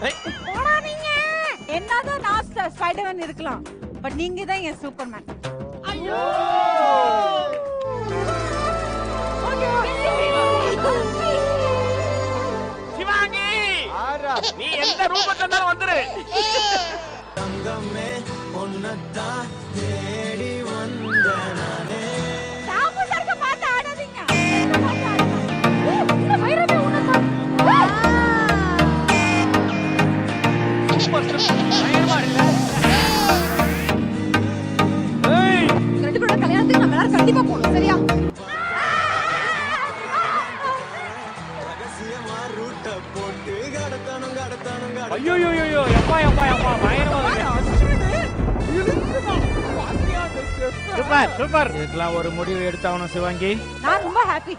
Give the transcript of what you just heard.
போடா நீங்க. என்னதான் நான் ஸ்பைடர்மேன் இருக்கலாம், பட் நீங்க தான் என் சூப்பர்மேன். ஐயோ சிவாங்கி, நீ எந்த ரூபத்துல இருந்தாலும் வந்துரு. தங்கமே ஒன்னதான் தேடி வந்த நானே. சாப்பு சர்க்க பார்த்து ஆடாதீங்க. இந்த வைரமே உனதான். சூப்பர் பயங்கரமா இருக்கு. ஏய், ரெண்டு பேரோட கல்யாணத்துக்கு நம்ம எல்லாரும் கண்டிப்பா போகணும், சரியா? ரகசியமா ரூட்ட போட்டு கடத்தானும் கடத்தானும் ஐயோ ஐயோ எப்பா பயங்கரமா இருக்கு. Super super. இதுக்கெல்லாம் ஒரு முடிவு எடுத்தாகணும் சிவாங்கி. நான் ரொம்ப ஹாப்பி.